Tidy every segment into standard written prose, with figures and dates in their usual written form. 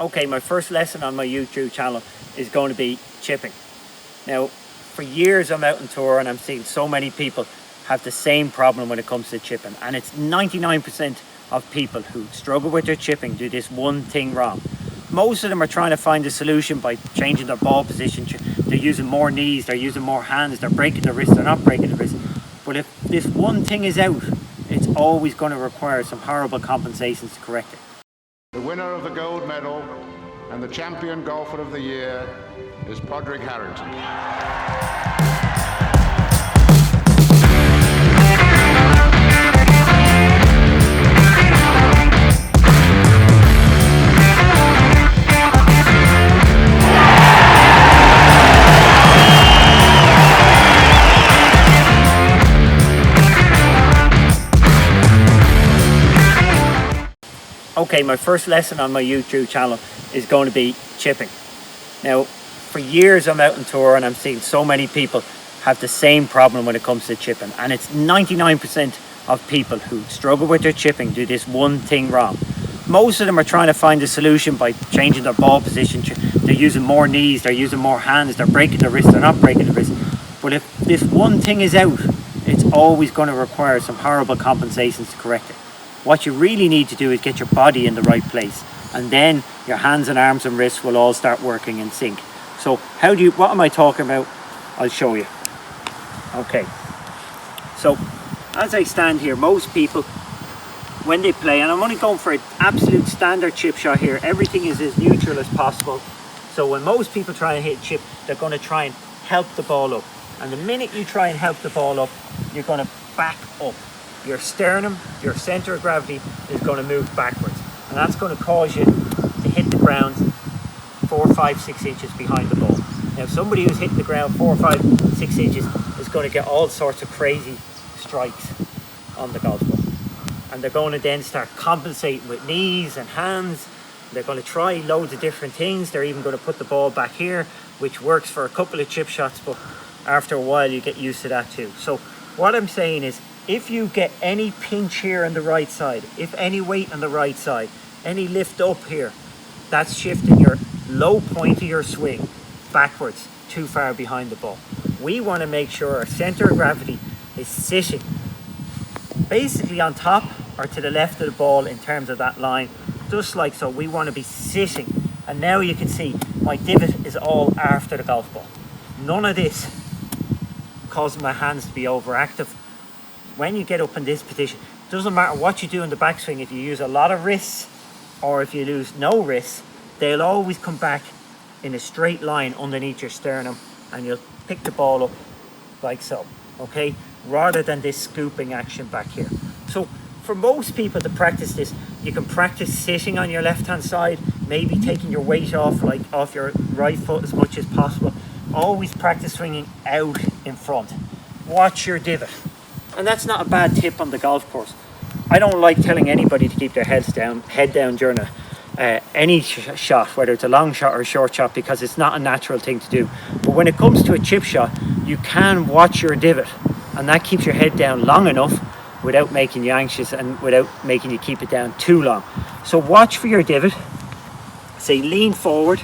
Okay, my first lesson on my YouTube channel is going to be chipping. Now, for years I'm out on tour and I'm seeing so many people have the same problem when it comes to chipping, and it's 99% of people who struggle with their chipping do this one thing wrong. Most of them are trying to find a solution by changing their ball position. They're using more knees, they're using more hands, they're breaking the wrist, they're not breaking the wrist. But if this one thing is out, it's always going to require some horrible compensations to correct it. The winner of the gold medal and the champion golfer of the year is Padraig Harrington. Okay, my first lesson on my YouTube channel is going to be chipping. Now, for years I'm out on tour and I'm seeing so many people have the same problem when it comes to chipping, and it's 99% of people who struggle with their chipping do this one thing wrong. Most of them are trying to find a solution by changing their ball position. They're using more knees, they're using more hands, they're breaking the wrist, they're not breaking the wrist. But if this one thing is out, it's always going to require some horrible compensations to correct it. What you really need to do is get your body in the right place, and then your hands and arms and wrists will all start working in sync. So what am I talking about? I'll show you. Okay, so as I stand here, most people, when they play, and I'm only going for an absolute standard chip shot here, everything is as neutral as possible. So when most people try and hit chip, they're going to try and help the ball up. And the minute you try and help the ball up, you're going to back up. Your sternum, your center of gravity, is going to move backwards, and that's going to cause you to hit the ground 4, 5, 6 inches behind the ball. Now, somebody who's hitting the ground 4, 5, 6 inches is going to get all sorts of crazy strikes on the golf ball, and they're going to then start compensating with knees and hands. They're going to try loads of different things. They're even going to put the ball back here, which works for a couple of chip shots, but after a while you get used to that too. So what I'm saying is, if you get any pinch here on the right side, if any weight on the right side, any lift up here, that's shifting your low point of your swing backwards too far behind the ball. We want to make sure our center of gravity is sitting basically on top or to the left of the ball in terms of that line, just like so. We want to be sitting, and now you can see my divot is all after the golf ball. None of this causing my hands to be overactive. When you get up in this position, it doesn't matter what you do in the backswing. If you use a lot of wrists or if you lose no wrists, they'll always come back in a straight line underneath your sternum, and you'll pick the ball up like so, okay? Rather than this scooping action back here. So for most people to practice this, you can practice sitting on your left-hand side, maybe taking your weight off your right foot as much as possible. Always practice swinging out in front. Watch your divot. And that's not a bad tip on the golf course. I don't like telling anybody to keep their head down during any shot, whether it's a long shot or a short shot, because it's not a natural thing to do. But when it comes to a chip shot, you can watch your divot, and that keeps your head down long enough without making you anxious and without making you keep it down too long. So watch for your divot. Say lean forward,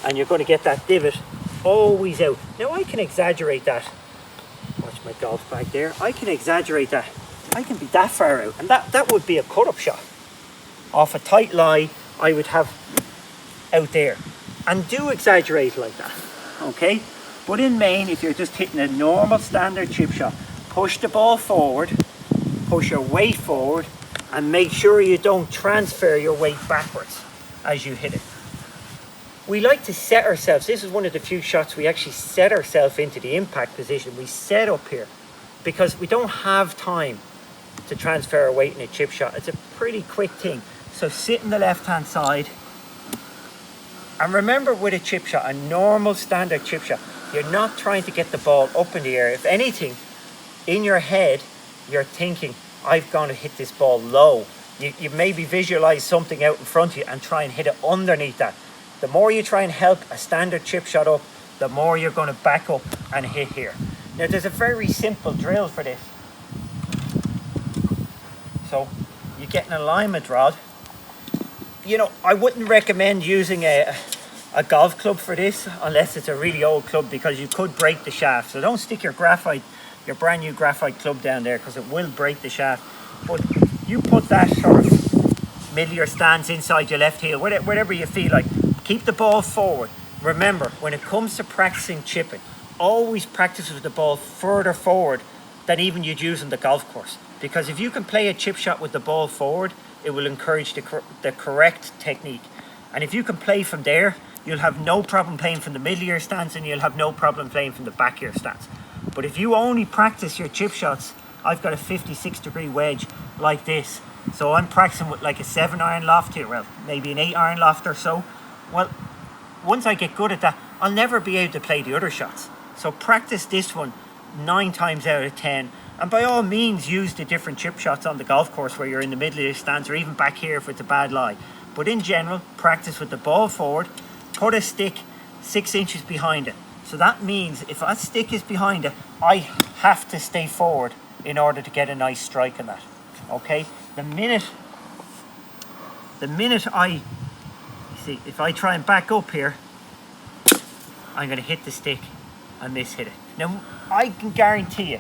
and you're going to get that divot always out. Now I can exaggerate that. Watch my golf bag there. I can exaggerate that. I can be that far out, and that would be a cut-up shot. Off a tight lie, I would have out there. And do exaggerate like that, okay? But in main, if you're just hitting a normal standard chip shot, push the ball forward, push your weight forward, and make sure you don't transfer your weight backwards as you hit it. We like to set ourselves, this is one of the few shots we actually set ourselves into the impact position. We set up here because we don't have time to transfer our weight in a chip shot. It's a pretty quick thing. So sit in the left-hand side. And remember, with a chip shot, a normal standard chip shot, you're not trying to get the ball up in the air. If anything, in your head, you're thinking, I've got to hit this ball low. You maybe visualize something out in front of you and try and hit it underneath that. The more you try and help a standard chip shot up, the more you're going to back up and hit here. Now there's a very simple drill for this. So you get an alignment rod, you know, I wouldn't recommend using a golf club for this unless it's a really old club, because you could break the shaft. So don't stick your brand new graphite club down there, because it will break the shaft. But you put that sort of middle of your stance inside your left heel, whatever you feel like. Keep the ball forward. Remember, when it comes to practicing chipping, always practice with the ball further forward than even you'd use on the golf course. Because if you can play a chip shot with the ball forward, it will encourage the correct technique. And if you can play from there, you'll have no problem playing from the middle of your stance, and you'll have no problem playing from the back of your stance. But if you only practice your chip shots, I've got a 56-degree wedge like this. So I'm practicing with like a 7-iron loft here, well, maybe an 8-iron loft or so. Well, once I get good at that, I'll never be able to play the other shots. So practice this one 9 times out of 10. And by all means, use the different chip shots on the golf course where you're in the middle of your stance, or even back here if it's a bad lie. But in general, practice with the ball forward. Put a stick 6 inches behind it. So that means if that stick is behind it, I have to stay forward in order to get a nice strike on that. Okay? The minute if I try and back up here, I'm going to hit the stick and miss hit it. Now, I can guarantee you,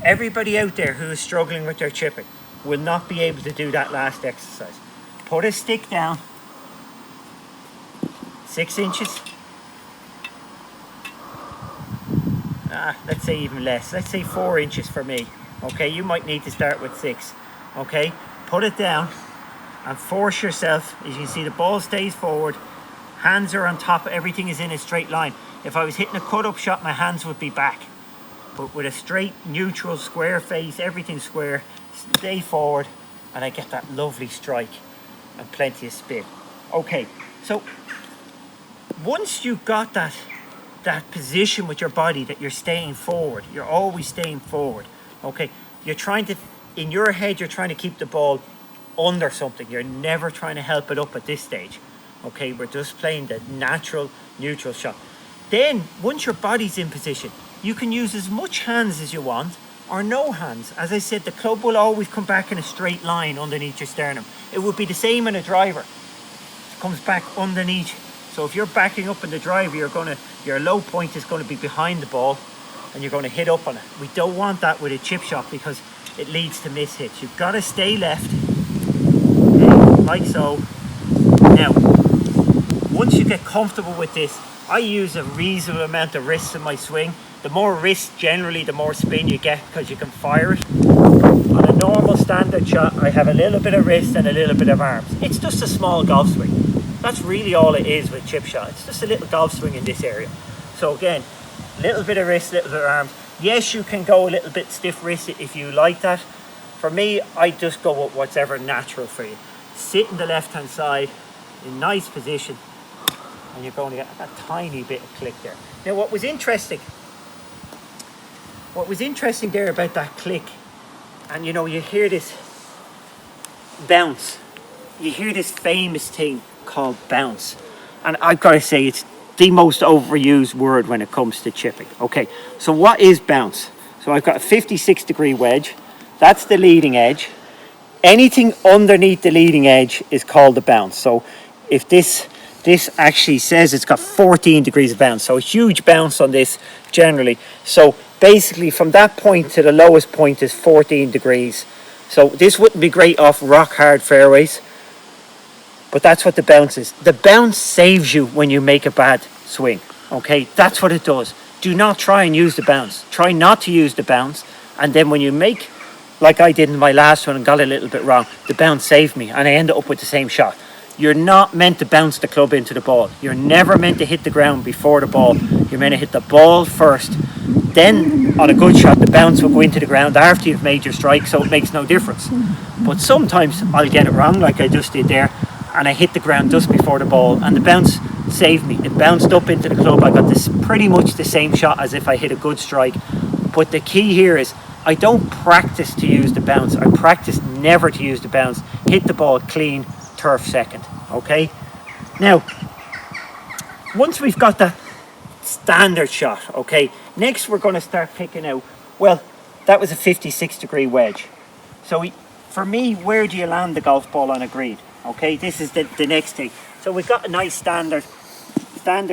everybody out there who is struggling with their chipping will not be able to do that last exercise. Put a stick down 6 inches. Let's say even less. Let's say 4 inches for me. Okay, you might need to start with 6. Okay, put it down and force yourself. As you can see, the ball stays forward. Hands are on top. Everything is in a straight line. If I was hitting a cut-up shot, my hands would be back. But with a straight, neutral, square face, everything square, stay forward, and I get that lovely strike and plenty of spin. Okay, so once you've got that position with your body that you're staying forward, you're always staying forward. Okay, in your head, you're trying to keep the ball under something. You're never trying to help it up at this stage. Okay, we're just playing the natural, neutral shot. Then, once your body's in position, you can use as much hands as you want, or no hands. As I said, the club will always come back in a straight line underneath your sternum. It would be the same in a driver. It comes back underneath. So if you're backing up in the driver, your low point is going to be behind the ball, and you're going to hit up on it. We don't want that with a chip shot, because it leads to miss hits. You've got to stay left, okay, like so. Now, once you get comfortable with this, I use a reasonable amount of wrists in my swing. The more wrists, generally, the more spin you get, because you can fire it. On a normal standard shot, I have a little bit of wrist and a little bit of arms. It's just a small golf swing. That's really all it is with chip shot. It's just a little golf swing in this area. So again, a little bit of wrist, a little bit of arms. Yes, you can go a little bit stiff wristed if you like that. For me, I just go with whatever natural for you. Sit in the left hand side in nice position, and you're going to get a tiny bit of click there. Now, what was interesting there about that click, and you know, you hear this bounce. You hear this famous thing called bounce. And I've got to say, it's the most overused word when it comes to chipping. Okay, so what is bounce? So I've got a 56-degree wedge. That's the leading edge. Anything underneath the leading edge is called a bounce. So if this actually says it's got 14 degrees of bounce, so a huge bounce on this generally. So basically from that point to the lowest point is 14 degrees. So this wouldn't be great off rock hard fairways, but that's what the bounce is. The bounce saves you when you make a bad swing. Okay, that's what it does. Do not try and use the bounce. Try not to use the bounce, and then when you make, like I did in my last one and got a little bit wrong, the bounce saved me and I ended up with the same shot. You're not meant to bounce the club into the ball. You're never meant to hit the ground before the ball. You're meant to hit the ball first. Then, on a good shot, the bounce will go into the ground after you've made your strike, so it makes no difference. But sometimes I'll get it wrong, like I just did there, and I hit the ground just before the ball, and the bounce saved me. It bounced up into the club. I got this pretty much the same shot as if I hit a good strike. But the key here is, I don't practice to use the bounce. I practice never to use the bounce. Hit the ball clean, turf second. Okay? Now, once we've got that standard shot, okay, next we're going to start picking out, well, that was a 56-degree wedge. So for me, where do you land the golf ball on a green? Okay, this is the next thing. So we've got a nice standard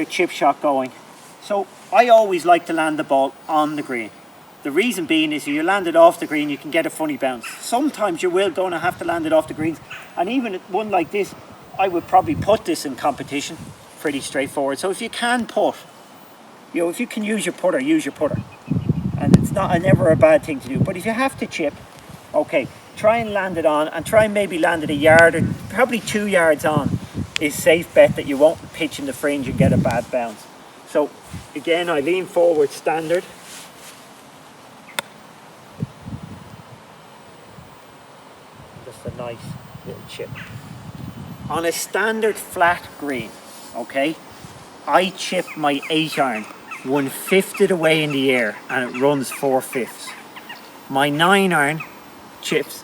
chip shot going. So I always like to land the ball on the green. The reason being is if you land it off the green, you can get a funny bounce. Sometimes you will going to have to land it off the greens. And even one like this, I would probably put this in competition. Pretty straightforward. So if you can put, if you can use your putter, use your putter. And it's never a bad thing to do. But if you have to chip, okay, try and land it on, and try and maybe land it a yard or probably 2 yards on is safe bet that you won't pitch in the fringe and get a bad bounce. So again, I lean forward standard. Just a nice little chip. On a standard flat green, okay, I chip my 8-iron 1/5 of the way in the air and it runs 4/5. My 9-iron chips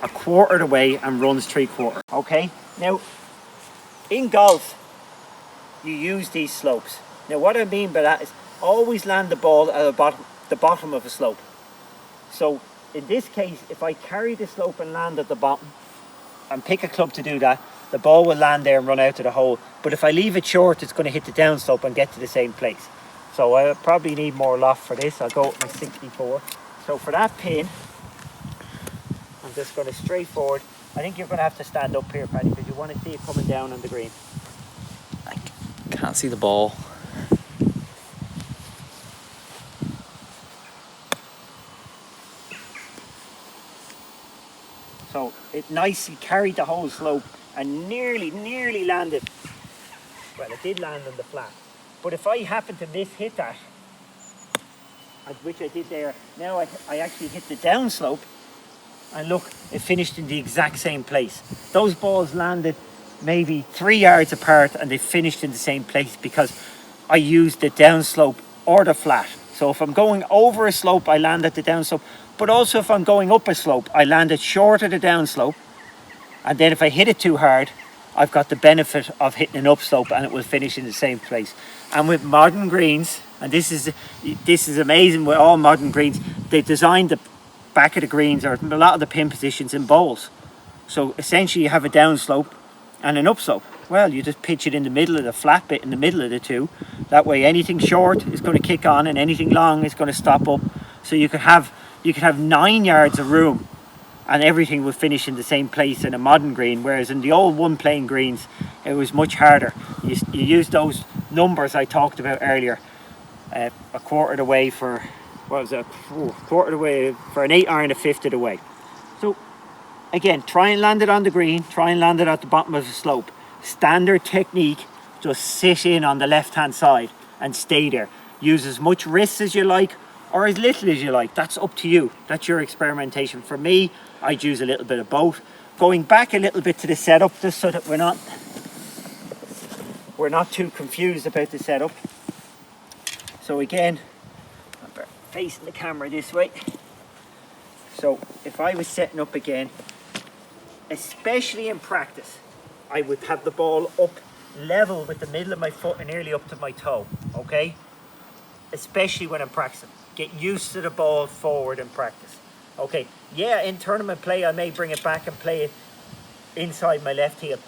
1/4 of the way and runs 3/4. Okay, now in golf you use these slopes. Now what I mean by that is always land the ball at the bottom of a slope. So in this case, if I carry the slope and land at the bottom and pick a club to do that, the ball will land there and run out to the hole. But if I leave it short, it's going to hit the downslope and get to the same place. So I probably need more loft for this. I'll go with my 64. So for that pin, I'm just going to straight forward. I think you're going to have to stand up here, Paddy, because you want to see it coming down on the green. I can't see the ball. So it nicely carried the whole slope and nearly landed. Well, it did land on the flat. But if I happen to hit that, which I did there, now I actually hit the downslope, and look, it finished in the exact same place. Those balls landed maybe 3 yards apart and they finished in the same place because I used the downslope or the flat. So if I'm going over a slope, I land at the downslope. But also if I'm going up a slope, I land it short of the downslope. And then if I hit it too hard, I've got the benefit of hitting an upslope and it will finish in the same place. And with modern greens, and this is amazing with all modern greens, they've designed the back of the greens or a lot of the pin positions in bowls. So essentially you have a downslope and an upslope. Well, you just pitch it in the middle of the flat bit in the middle of the two. That way anything short is going to kick on and anything long is going to stop up. So you could have 9 yards of room and everything will finish in the same place in a modern green, whereas in the old one plane greens it was much harder. You use those numbers I talked about earlier, a quarter of the way for, what was it, quarter of the way for an 8-iron, 1/5 of the way. So again, try and land it on the green, try and land it at the bottom of the slope. Standard technique, just sit in on the left hand side and stay there. Use as much wrist as you like or as little as you like. That's up to you. That's your experimentation. For me, I'd use a little bit of both. Going back a little bit to the setup just so that we're not too confused about the setup. So again, I'm facing the camera this way. So if I was setting up again, especially in practice, I would have the ball up level with the middle of my foot and nearly up to my toe, okay? Especially when I'm practicing. Get used to the ball forward in practice. Okay, yeah, in tournament play I may bring it back and play it inside my left heel.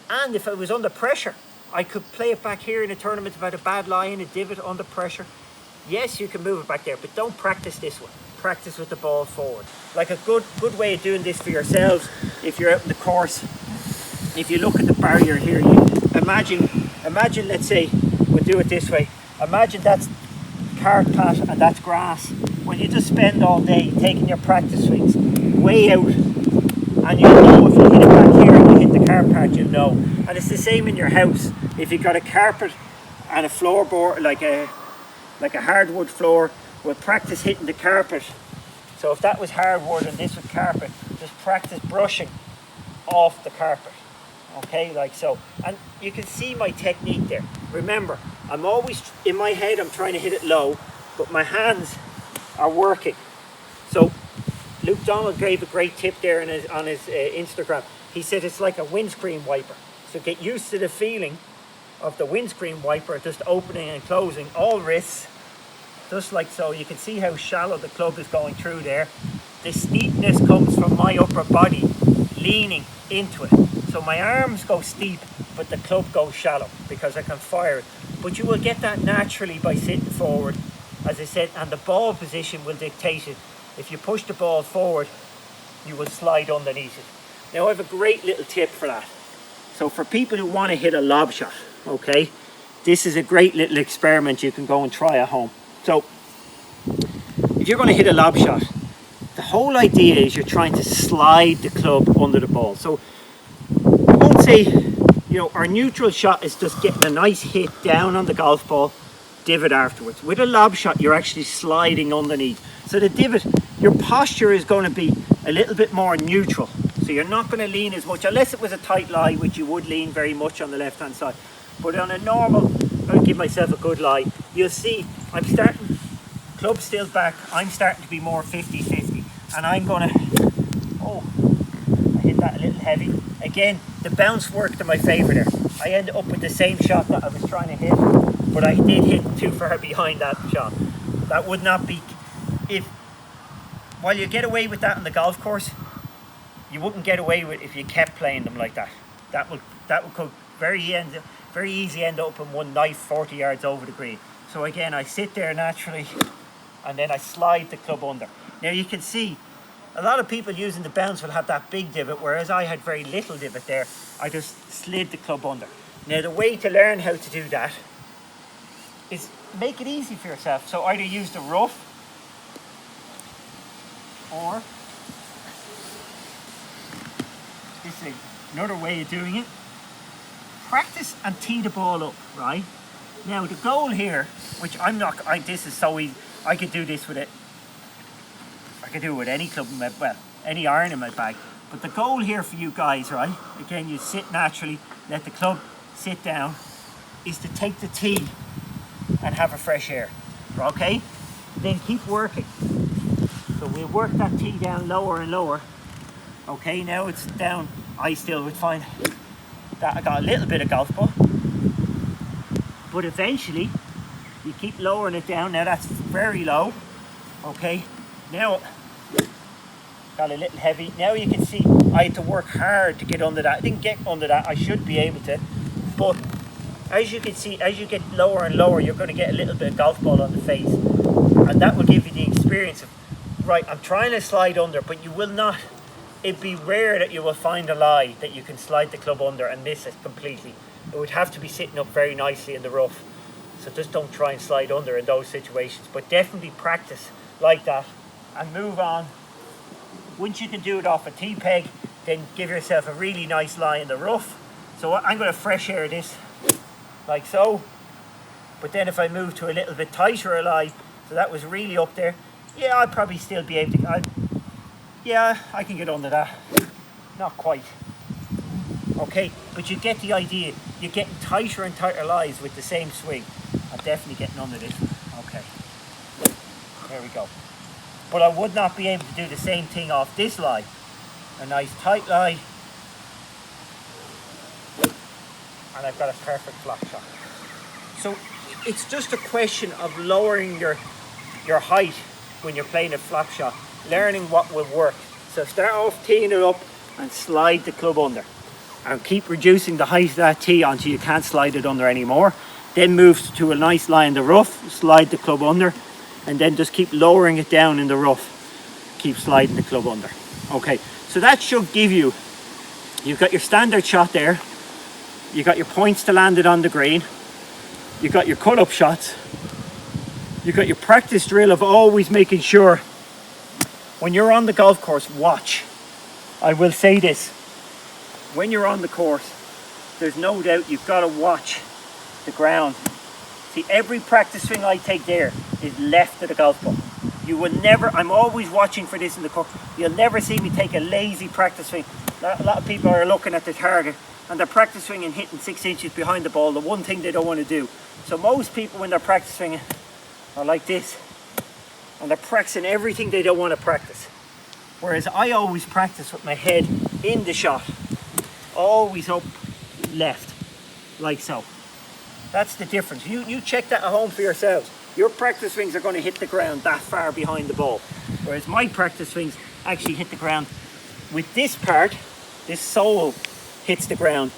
And if I was under pressure, I could play it back here in a tournament if I had a bad lie in a divot under pressure. Yes, you can move it back there, but don't practice this one. Practice with the ball forward. Like a good way of doing this for yourselves, if you're out in the course, if you look at the barrier here, you imagine, let's say, we'll do it this way. Imagine that's carpet and that's grass. Well, you just spend all day taking your practice swings way out, and you'll know if you hit it back here and you hit the carpet, you'll know. And it's the same in your house. If you've got a carpet and a floorboard, like a hardwood floor, we'll practice hitting the carpet. So if that was hardwood and this was carpet, just practice brushing off the carpet. Okay, like so. And you can see my technique there. Remember, I'm always, in my head, I'm trying to hit it low, but my hands are working. So Luke Donald gave a great tip there on his Instagram. He said it's like a windscreen wiper. So get used to the feeling of the windscreen wiper just opening and closing, all wrists, just like so. You can see how shallow the club is going through there. The steepness comes from my upper body leaning into it. So my arms go steep, but the club goes shallow because I can fire it. But you will get that naturally by sitting forward, as I said, and the ball position will dictate it. If you push the ball forward, you will slide underneath it. Now I have a great little tip for that. So for people who want to hit a lob shot, okay, this is a great little experiment you can go and try at home. So if you're going to hit a lob shot, the whole idea is you're trying to slide the club under the ball. So I won't say, you know, our neutral shot is just getting a nice hit down on the golf ball, divot afterwards. With a lob shot, you're actually sliding underneath. So the divot, your posture is going to be a little bit more neutral. So you're not going to lean as much, unless it was a tight lie, which you would lean very much on the left-hand side. But on a normal, I'm going to give myself a good lie, you'll see I'm starting, club still back, I'm starting to be more 50-50. And I'm going to, oh, I hit that a little heavy. Again, the bounce worked in my favour there. I ended up with the same shot that I was trying to hit, but I did hit too far behind that shot. That would not be, while you get away with that on the golf course, you wouldn't get away with it if you kept playing them like that. That would could very easy end up in one knife 40 yards over the green. So again, I sit there naturally, and then I slide the club under. Now you can see, a lot of people using the bounce will have that big divot, whereas I had very little divot there. I just slid the club under. Now the way to learn how to do that is make it easy for yourself. So either use the rough, or this is another way of doing it. Practice and tee the ball up, right? Now the goal here, which this is so easy, I could do this with it. I could do it with any club, any iron in my bag. But the goal here for you guys, right? Again, you sit naturally, let the club sit down, is to take the tee and have a fresh air, okay? Then keep working. So we'll work that tee down lower and lower. Okay, now it's down. I still would find that I got a little bit of golf ball. But eventually, you keep lowering it down. Now that's very low. Okay, now got a little heavy. Now you can see I had to work hard to get under that. I didn't get under that. I should be able to. But as you can see, as you get lower and lower, you're going to get a little bit of golf ball on the face. And that will give you the experience of, right, I'm trying to slide under, but you will not. It'd be rare that you will find a lie that you can slide the club under and miss it completely. It would have to be sitting up very nicely in the rough. So just don't try and slide under in those situations. But definitely practice like that and move on. Once you can do it off a tee peg, then give yourself a really nice lie in the rough. So I'm going to fresh air this like so. But then if I move to a little bit tighter a lie, so that was really up there, yeah, I'd probably still be able to, yeah, I can get under that. Not quite. Okay, but you get the idea. You're getting tighter and tighter lies with the same swing. I'm definitely getting under this one. Okay. There we go. But I would not be able to do the same thing off this lie. A nice tight lie. And I've got a perfect flat shot. So it's just a question of lowering your height when you're playing a flap shot. Learning what will work. So start off teeing it up and slide the club under. And keep reducing the height of that tee until you can't slide it under anymore. Then move to a nice lie in the rough, slide the club under, and then just keep lowering it down in the rough. Keep sliding the club under. Okay, so that should give you, you've got your standard shot there, you've got your points to land it on the green, you've got your cut-up shots, you've got your practice drill of always making sure when you're on the golf course, watch. I will say this, when you're on the course, there's no doubt you've got to watch the ground. See, every practice swing I take there is left of the golf ball. You will never, I'm always watching for this in the course, you'll never see me take a lazy practice swing. A lot of people are looking at the target and they're practice swinging hitting 6 inches behind the ball, the one thing they don't want to do. So most people when they're practice swinging are like this, and they're practicing everything they don't want to practice. Whereas I always practice with my head in the shot, always up left, like so. That's the difference. You check that at home for yourselves. Your practice swings are going to hit the ground that far behind the ball. Whereas my practice swings actually hit the ground with this part, this sole hits the ground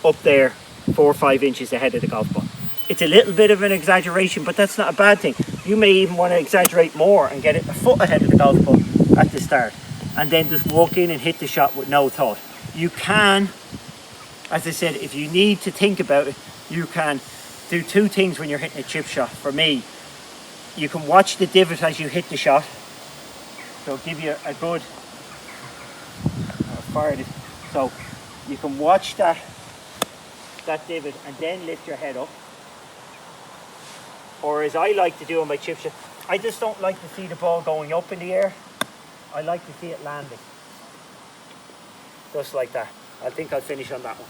up there 4 or 5 inches ahead of the golf ball. It's a little bit of an exaggeration, but that's not a bad thing. You may even want to exaggerate more and get it a foot ahead of the golf ball at the start, and then just walk in and hit the shot with no thought. You can, as I said, if you need to think about it, you can do 2 things when you're hitting a chip shot. For me, you can watch the divot as you hit the shot, so it'll give you a good fire this. So you can watch that divot and then lift your head up. Or as I like to do on my chip shot, I just don't like to see the ball going up in the air. I like to see it landing. Just like that. I think I'll finish on that one.